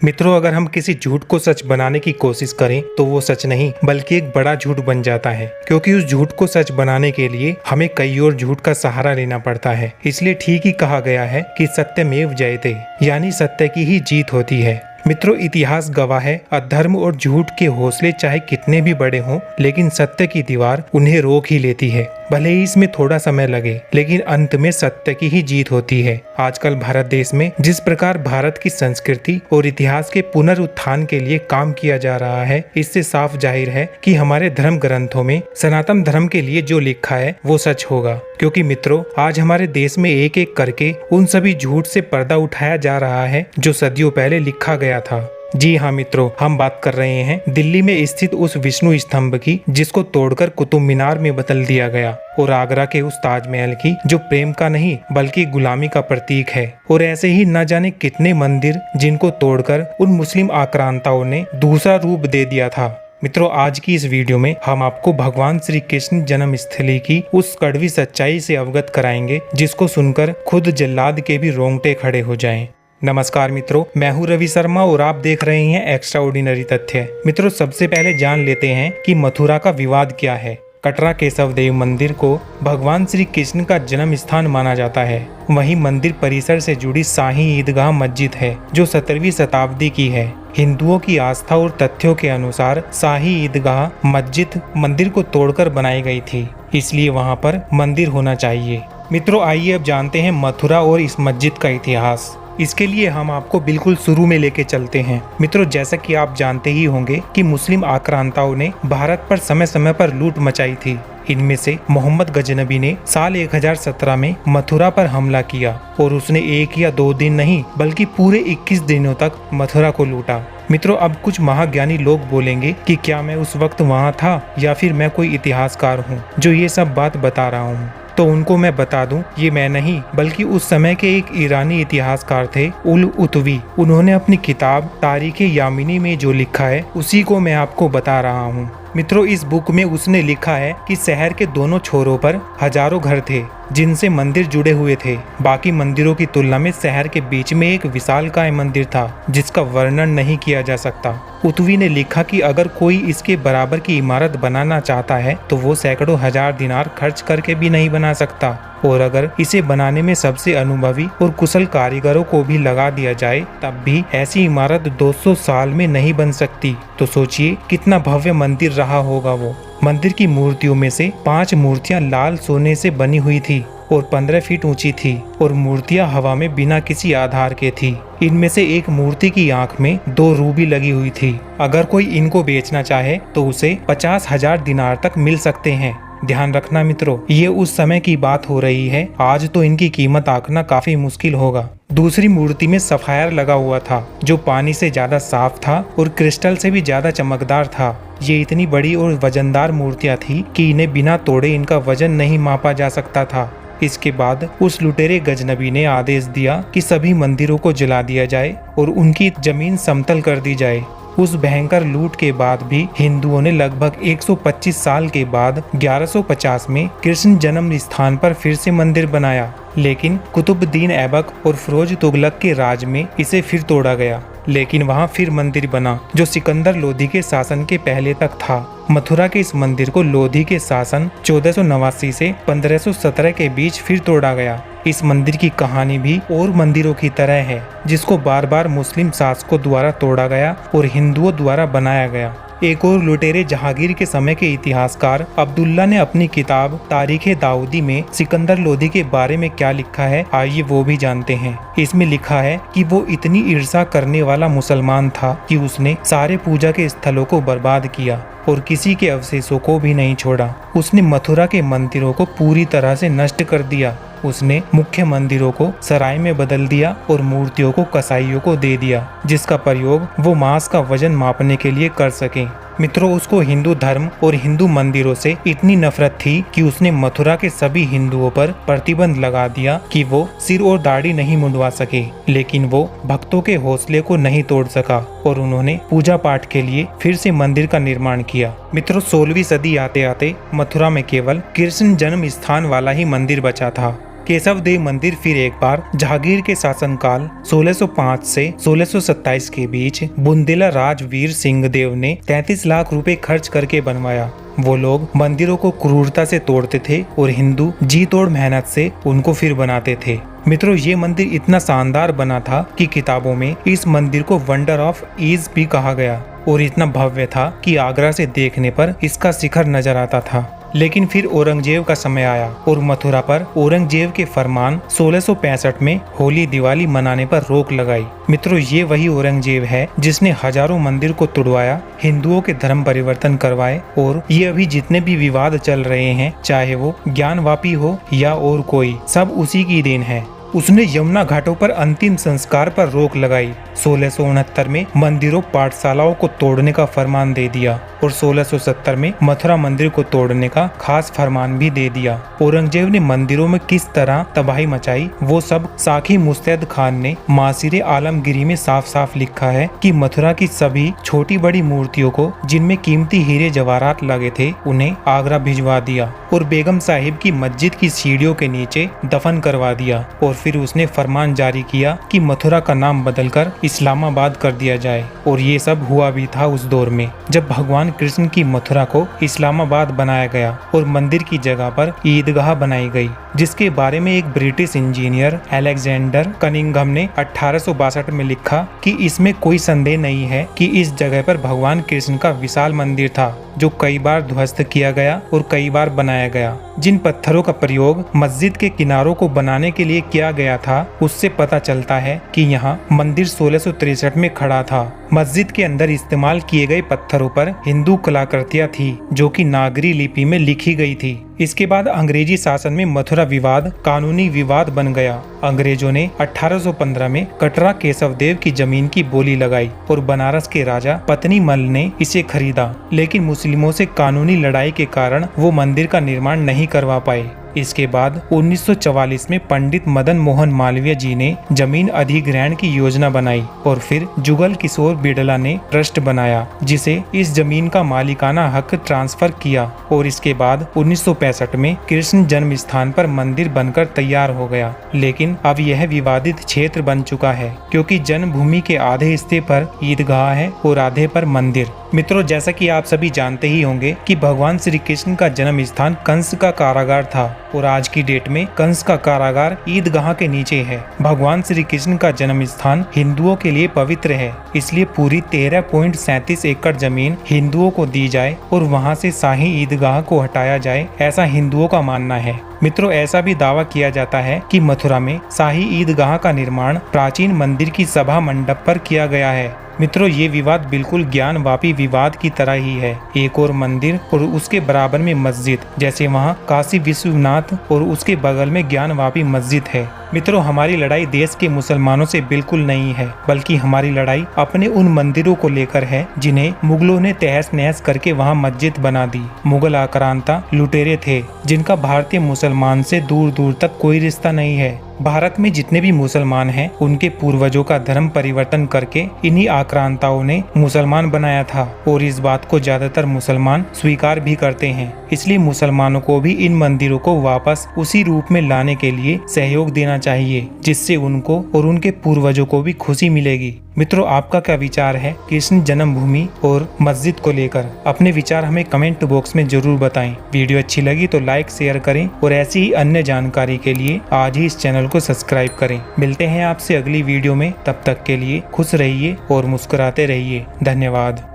मित्रों, अगर हम किसी झूठ को सच बनाने की कोशिश करें तो वो सच नहीं बल्कि एक बड़ा झूठ बन जाता है, क्योंकि उस झूठ को सच बनाने के लिए हमें कई और झूठ का सहारा लेना पड़ता है। इसलिए ठीक ही कहा गया है कि सत्यमेव जयते, यानी सत्य की ही जीत होती है। मित्रों, इतिहास गवाह है, अधर्म और झूठ के हौसले चाहे कितने भी बड़े हों, लेकिन सत्य की दीवार उन्हें रोक ही लेती है। भले ही इसमें थोड़ा समय लगे, लेकिन अंत में सत्य की ही जीत होती है। आजकल भारत देश में जिस प्रकार भारत की संस्कृति और इतिहास के पुनरुत्थान के लिए काम किया जा रहा है, इससे साफ जाहिर है कि हमारे धर्म ग्रंथों में सनातन धर्म के लिए जो लिखा है वो सच होगा। क्योंकि मित्रों, आज हमारे देश में एक एक करके उन सभी झूठ से पर्दा उठाया जा रहा है जो सदियों पहले लिखा गया था। जी हाँ मित्रों, हम बात कर रहे हैं दिल्ली में स्थित उस विष्णु स्तंभ की, जिसको तोड़कर कुतुब मीनार में बदल दिया गया, और आगरा के उस ताजमहल की जो प्रेम का नहीं बल्कि गुलामी का प्रतीक है। और ऐसे ही न जाने कितने मंदिर जिनको तोड़कर उन मुस्लिम आक्रांताओं ने दूसरा रूप दे दिया था। मित्रों, आज की इस वीडियो में हम आपको भगवान श्री कृष्ण जन्मस्थली की उस कड़वी सच्चाई से अवगत कराएंगे, जिसको सुनकर खुद जल्लाद के भी रोंगटे खड़े हो जाएं। नमस्कार मित्रों, मैं हूं रवि शर्मा और आप देख रहे हैं एक्स्ट्रा ऑर्डिनरी तथ्य। मित्रों, सबसे पहले जान लेते हैं कि मथुरा का विवाद क्या है। कटरा केशव देव मंदिर को भगवान श्री कृष्ण का जन्म स्थान माना जाता है। वहीं मंदिर परिसर से जुड़ी शाही ईदगाह मस्जिद है, जो 17वीं शताब्दी की है। हिंदुओं की आस्था और तथ्यों के अनुसार शाही ईदगाह मस्जिद मंदिर को तोड़कर बनाई गई थी, इसलिए वहां पर मंदिर होना चाहिए। मित्रों, आइए अब जानते हैं मथुरा और इस मस्जिद का इतिहास। इसके लिए हम आपको बिल्कुल शुरू में लेके चलते हैं। मित्रों, जैसा कि आप जानते ही होंगे कि मुस्लिम आक्रांताओं ने भारत पर समय समय पर लूट मचाई थी। इनमें से मोहम्मद गजनबी ने साल 1017 में मथुरा पर हमला किया और उसने 1 या 2 दिन नहीं बल्कि पूरे 21 दिनों तक मथुरा को लूटा। मित्रों, अब कुछ महाज्ञानी लोग बोलेंगे कि क्या मैं उस वक्त वहाँ था या फिर मैं कोई इतिहासकार हूँ जो ये सब बात बता रहा हूँ। तो उनको मैं बता दूं, ये मैं नहीं बल्कि उस समय के एक ईरानी इतिहासकार थे, उल उतवी। उन्होंने अपनी किताब तारीखे यामिनी में जो लिखा है उसी को मैं आपको बता रहा हूँ। मित्रों, इस बुक में उसने लिखा है कि शहर के दोनों छोरों पर हजारों घर थे जिनसे मंदिर जुड़े हुए थे। बाकी मंदिरों की तुलना में शहर के बीच में एक विशालकाय मंदिर था जिसका वर्णन नहीं किया जा सकता। उतवी ने लिखा कि अगर कोई इसके बराबर की इमारत बनाना चाहता है तो वो सैकड़ों हजार दिनार खर्च करके भी नहीं बना सकता, और अगर इसे बनाने में सबसे अनुभवी और कुशल कारीगरों को भी लगा दिया जाए तब भी ऐसी इमारत 200 साल में नहीं बन सकती। तो सोचिए कितना भव्य मंदिर रहा होगा वो। मंदिर की मूर्तियों में से 5 मूर्तियां लाल सोने से बनी हुई थी और 15 फीट ऊंची थी, और मूर्तियां हवा में बिना किसी आधार के थी। इनमें से एक मूर्ति की आंख में 2 रूबी लगी हुई थी। अगर कोई इनको बेचना चाहे तो उसे 50,000 दिनार तक मिल सकते हैं। ध्यान रखना मित्रों, ये उस समय की बात हो रही है, आज तो इनकी कीमत आंकना काफी मुश्किल होगा। दूसरी मूर्ति में सफायर लगा हुआ था, जो पानी से ज्यादा साफ था और क्रिस्टल से भी ज्यादा चमकदार था। ये इतनी बड़ी और वजनदार मूर्तियां थी कि इन्हें बिना तोड़े इनका वजन नहीं मापा जा सकता था। इसके बाद उस लुटेरे गजनबी ने आदेश दिया कि सभी मंदिरों को जला दिया जाए और उनकी जमीन समतल कर दी जाए। उस भयंकर लूट के बाद भी हिंदुओं ने लगभग 125 साल के बाद 1150 में कृष्ण जन्म स्थान पर फिर से मंदिर बनाया, लेकिन कुतुबुद्दीन ऐबक और फिरोज तुगलक के राज में इसे फिर तोड़ा गया। लेकिन वहां फिर मंदिर बना जो सिकंदर लोधी के शासन के पहले तक था। मथुरा के इस मंदिर को लोधी के शासन 1489 से 1517 के बीच फिर तोड़ा गया। इस मंदिर की कहानी भी और मंदिरों की तरह है, जिसको बार बार मुस्लिम शासकों द्वारा तोड़ा गया और हिंदुओं द्वारा बनाया गया। एक और लुटेरे जहांगीर के समय के इतिहासकार अब्दुल्ला ने अपनी किताब तारीखे दाऊदी में सिकंदर लोधी के बारे में क्या लिखा है, आइए वो भी जानते हैं। इसमें लिखा है कि वो इतनी ईर्ष्या करने वाला मुसलमान था कि उसने सारे पूजा के स्थलों को बर्बाद किया और किसी के अवशेषों को भी नहीं छोड़ा। उसने मथुरा के मंदिरों को पूरी तरह से नष्ट कर दिया। उसने मुख्य मंदिरों को सराय में बदल दिया और मूर्तियों को कसाईयों को दे दिया, जिसका प्रयोग वो मांस का वजन मापने के लिए कर सके। मित्रों, उसको हिंदू धर्म और हिंदू मंदिरों से इतनी नफरत थी कि उसने मथुरा के सभी हिंदुओं पर प्रतिबंध लगा दिया कि वो सिर और दाढ़ी नहीं मुंडवा सके। लेकिन वो भक्तों के हौसले को नहीं तोड़ सका और उन्होंने पूजा पाठ के लिए फिर से मंदिर का निर्माण किया। मित्रों, 16वीं सदी आते आते मथुरा में केवल कृष्ण जन्म स्थान वाला ही मंदिर बचा था। केशव देव मंदिर फिर एक बार जहांगीर के शासनकाल 1605 से 1627 के बीच बुंदेला राजवीर सिंह देव ने 33 लाख रुपए खर्च करके बनवाया। वो लोग मंदिरों को क्रूरता से तोड़ते थे और हिंदू जी तोड़ मेहनत से उनको फिर बनाते थे। मित्रों, ये मंदिर इतना शानदार बना था कि किताबों में इस मंदिर को वंडर ऑफ ईस्ट भी कहा गया और इतना भव्य था कि आगरा से देखने पर इसका शिखर नजर आता था। लेकिन फिर औरंगजेब का समय आया और मथुरा पर औरंगजेब के फरमान 1665 में होली दिवाली मनाने पर रोक लगाई। मित्रों, ये वही औरंगजेब है जिसने हजारों मंदिर को तुड़वाया, हिंदुओं के धर्म परिवर्तन करवाए और ये अभी जितने भी विवाद चल रहे हैं, चाहे वो ज्ञानवापी हो या और कोई, सब उसी की देन है। उसने यमुना घाटों पर अंतिम संस्कार पर रोक लगाई। 1669 में मंदिरों पाठशालाओं को तोड़ने का फरमान दे दिया और 1670 में मथुरा मंदिर को तोड़ने का खास फरमान भी दे दिया। औरंगजेब ने मंदिरों में किस तरह तबाही मचाई वो सब साखी मुस्तैद खान ने मासिरे आलमगिरी में साफ साफ लिखा है कि मथुरा की सभी छोटी बड़ी मूर्तियों को जिनमें कीमती हीरे जवाहरात लगे थे उन्हें आगरा भिजवा दिया और बेगम साहिब की मस्जिद की सीढ़ियों के नीचे दफन करवा दिया। और फिर उसने फरमान जारी किया कि मथुरा का नाम बदलकर इस्लामाबाद कर दिया जाए। और ये सब हुआ भी था उस दौर में जब भगवान कृष्ण की मथुरा को इस्लामाबाद बनाया गया और मंदिर की जगह पर ईदगाह बनाई गई, जिसके बारे में एक ब्रिटिश इंजीनियर अलेक्जेंडर कनिंघम ने 1862 में लिखा कि इसमें कोई संदेह नहीं है कि इस जगह पर भगवान कृष्ण का विशाल मंदिर था जो कई बार ध्वस्त किया गया और कई बार बनाया गया। जिन पत्थरों का प्रयोग मस्जिद के किनारों को बनाने के लिए किया गया था उससे पता चलता है कि यहाँ मंदिर 1663 में खड़ा था। मस्जिद के अंदर इस्तेमाल किए गए पत्थरों पर हिंदू कलाकृतियां थी जो कि नागरी लिपि में लिखी गई थी। इसके बाद अंग्रेजी शासन में मथुरा विवाद कानूनी विवाद बन गया। अंग्रेजों ने 1815 में कटरा केशव देव की जमीन की बोली लगाई और बनारस के राजा पत्नी मल ने इसे खरीदा, लेकिन मुस्लिमों से कानूनी लड़ाई के कारण वो मंदिर का निर्माण नहीं करवा पाए। इसके बाद 1944 में पंडित मदन मोहन मालवीय जी ने जमीन अधिग्रहण की योजना बनाई और फिर जुगल किशोर बिड़ला ने ट्रस्ट बनाया जिसे इस जमीन का मालिकाना हक ट्रांसफर किया और इसके बाद 1965 में कृष्ण जन्म स्थान पर मंदिर बनकर तैयार हो गया। लेकिन अब यह विवादित क्षेत्र बन चुका है क्योंकि जन्मभूमि के आधे हिस्से पर ईदगाह है और आधे पर मंदिर। मित्रों, जैसा कि आप सभी जानते ही होंगे कि भगवान श्री कृष्ण का जन्म स्थान कंस का कारागार था और आज की डेट में कंस का कारागार ईदगाह के नीचे है। भगवान श्री कृष्ण का जन्म स्थान हिंदुओं के लिए पवित्र है, इसलिए पूरी 13.37 एकड़ जमीन हिंदुओं को दी जाए और वहां से शाही ईदगाह को हटाया जाए, ऐसा हिंदुओं का मानना है। मित्रों, ऐसा भी दावा किया जाता है कि मथुरा में शाही ईदगाह का निर्माण प्राचीन मंदिर की सभा मंडप पर किया गया है। मित्रों, ये विवाद बिल्कुल ज्ञानवापी विवाद की तरह ही है। एक और मंदिर और उसके बराबर में मस्जिद, जैसे वहाँ काशी विश्वनाथ और उसके बगल में ज्ञानवापी मस्जिद है। मित्रों, हमारी लड़ाई देश के मुसलमानों से बिल्कुल नहीं है, बल्कि हमारी लड़ाई अपने उन मंदिरों को लेकर है जिन्हें मुगलों ने तहस नहस करके वहाँ मस्जिद बना दी। मुगल आक्रांता लुटेरे थे जिनका भारतीय मुसलमान से दूर दूर तक कोई रिश्ता नहीं है। भारत में जितने भी मुसलमान हैं उनके पूर्वजों का धर्म परिवर्तन करके इन्हीं आक्रांताओं ने मुसलमान बनाया था और इस बात को ज्यादातर मुसलमान स्वीकार भी करते हैं। इसलिए मुसलमानों को भी इन मंदिरों को वापस उसी रूप में लाने के लिए सहयोग देना चाहिए, जिससे उनको और उनके पूर्वजों को भी खुशी मिलेगी। मित्रों, आपका क्या विचार है कृष्ण जन्मभूमि और मस्जिद को लेकर? अपने विचार हमें कमेंट बॉक्स में जरूर बताएं। वीडियो अच्छी लगी तो लाइक शेयर करें और ऐसी ही अन्य जानकारी के लिए आज ही इस चैनल को सब्सक्राइब करें। मिलते हैं आपसे अगली वीडियो में, तब तक के लिए खुश रहिए और मुस्कुराते रहिए। धन्यवाद।